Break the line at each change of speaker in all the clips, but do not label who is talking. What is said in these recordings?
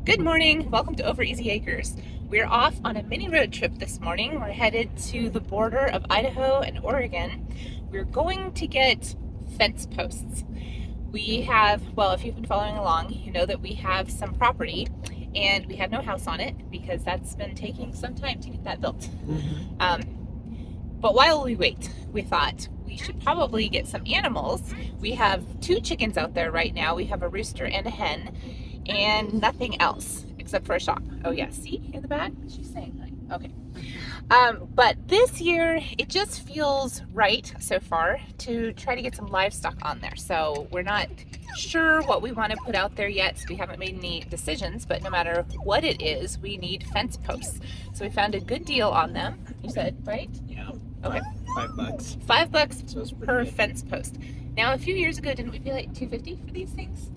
Good morning. Welcome to Over Easy Acres. We're off on a mini road trip this morning. We're headed to the border of Idaho and Oregon. We're going to get fence posts. We have, well, if you've been following along, you know that we have some property and we have no house on it because that's been taking some time to get that built. But while we wait, we thought we should probably get some animals. We have 2 chickens out there right now. We have a rooster and a hen, and nothing else except for a shop. Oh yeah, see in the back? She's saying hi. Okay. But this year, it just feels right so far to try to get some livestock on there. So we're not sure what we want to put out there yet, so we haven't made any decisions, but no matter what it is, we need fence posts. So we found a good deal on them, you said, right?
Yeah.
Okay.
$5.
$5
So it's pretty
per
good.
fence post. Now, a few years ago, didn't we pay like $250 for these things?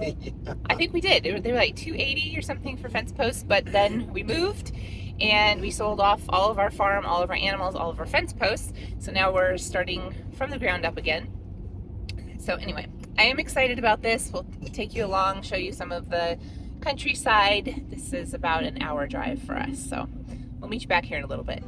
Yeah.
I think we did. They were like $280 or something for fence posts, but then we moved and we sold off all of our farm, all of our animals, all of our fence posts. So now we're starting from the ground up again. So anyway, I am excited about this. We'll take you along, show you some of the countryside. This is about an hour drive for us. So we'll meet you back here in a little bit.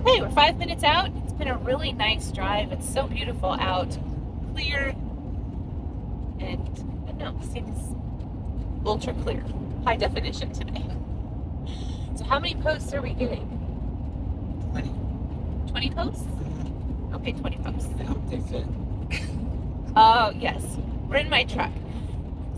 Okay, we're 5 minutes out. It's been a really nice drive. It's so beautiful out, clear, and I don't know, seems ultra clear, high definition today. So how many posts are we getting? 20 posts? Okay, 20 posts.
I hope they fit.
Oh, yes. We're in my truck.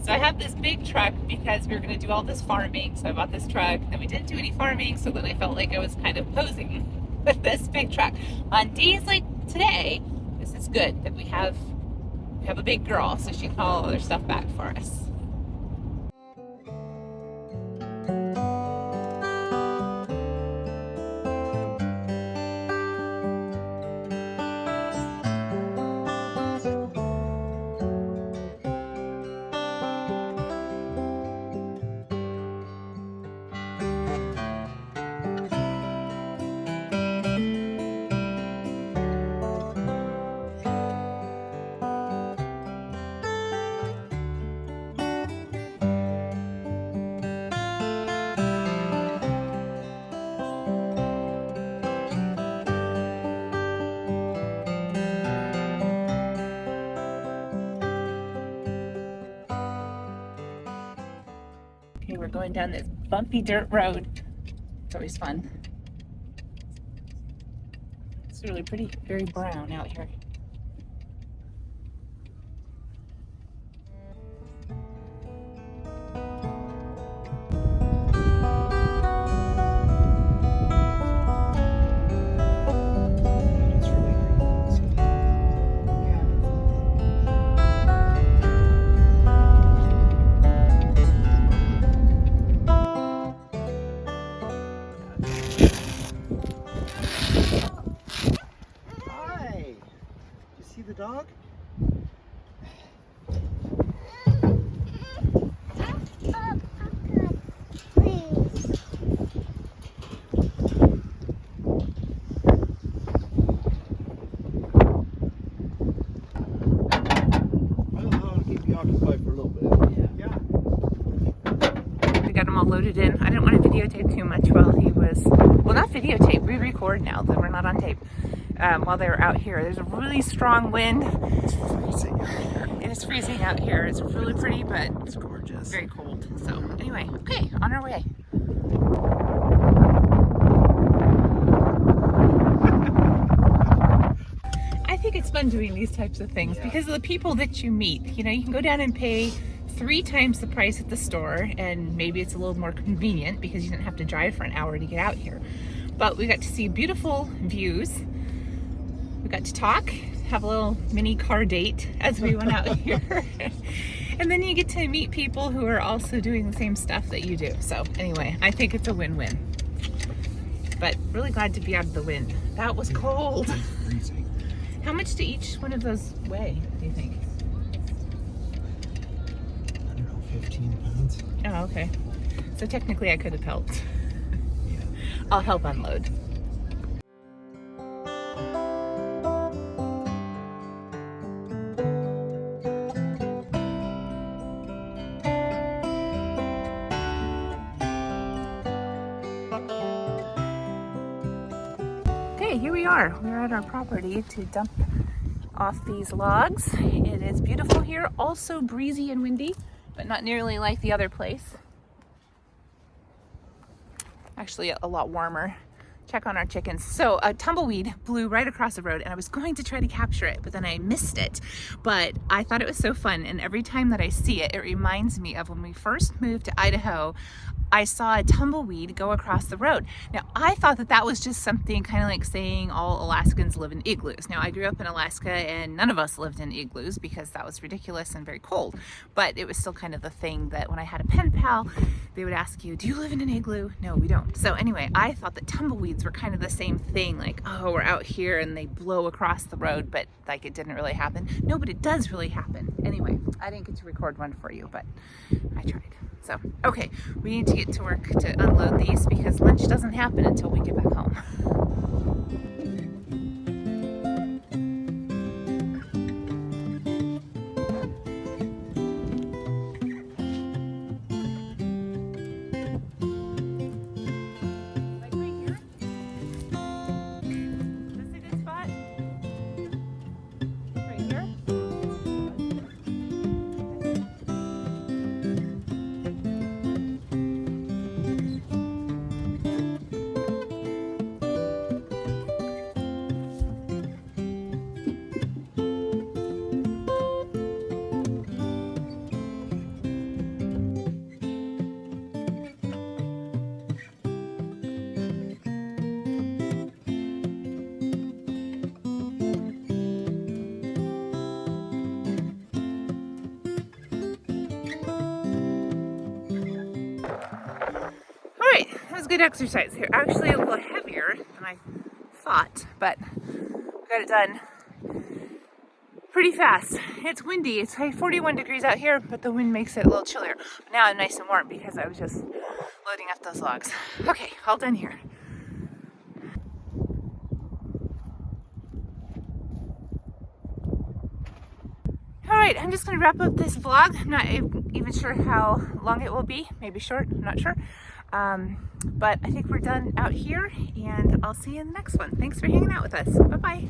So I have this big truck because we were going to do all this farming. So I bought this truck. Then we didn't do any farming. So then I felt like I was kind of posing with this big truck. On days like today, this is good that we have a big girl so she can haul all other stuff back for us. Okay, we're going down this bumpy dirt road. It's always fun. It's really pretty, very brown out here.
It's really green. Hi. Did you see the dog? I'll keep you occupied for a little bit. Yeah.
We got him all loaded in. I didn't want to videotape too much while he was, well, not videotape, we record now that we're not on tape. While they were out here, there's a really strong wind.
It's freezing out here.
It is freezing out here. It's really pretty, but
It's gorgeous.
very cold. So anyway, okay, on our way. I think it's fun doing these types of things because of the people that you meet. You know, you can go down and pay 3 times the price at the store, and maybe it's a little more convenient because you didn't have to drive for an hour to get out here. But we got to see beautiful views. We got to talk, have a little mini car date as we went out here. And then you get to meet people who are also doing the same stuff that you do. So anyway, I think it's a win-win. But really glad to be out of the wind. That was cold.
Freezing.
How much do each one of those weigh, do you think? Oh, okay. So technically I could have helped.
Yeah.
I'll help unload. Okay, here we are. We're at our property to dump off these logs. It is beautiful here, also breezy and windy, but not nearly like the other place. Actually, a lot warmer. Check on our chickens. So a tumbleweed blew right across the road and I was going to try to capture it, but then I missed it. But I thought it was so fun, and every time that I see it, it reminds me of when we first moved to Idaho. I saw a tumbleweed go across the road. Now, I thought that that was just something kind of like saying all Alaskans live in igloos. Now, I grew up in Alaska and none of us lived in igloos because that was ridiculous and very cold. But it was still kind of the thing that when I had a pen pal, they would ask you, do you live in an igloo? No, we don't. So anyway, I thought that tumbleweeds were kind of the same thing, like, oh, we're out here and they blow across the road, but like it didn't really happen. No, but it does really happen. Anyway, I didn't get to record one for you, but I tried. So, okay, we need to get to work to unload these because lunch doesn't happen until we get back home. Like right here? Is this a good spot? Right here? Alright, that was good exercise here. Actually a little heavier than I thought, but we got it done pretty fast. It's windy. It's like 41 degrees out here, but the wind makes it a little chillier. Now I'm nice and warm because I was just loading up those logs. Okay, all done here. Alright, I'm just going to wrap up this vlog. I'm not even sure how long it will be. Maybe short, I'm not sure. But I think we're done out here, and I'll see you in the next one. Thanks for hanging out with us. Bye-bye.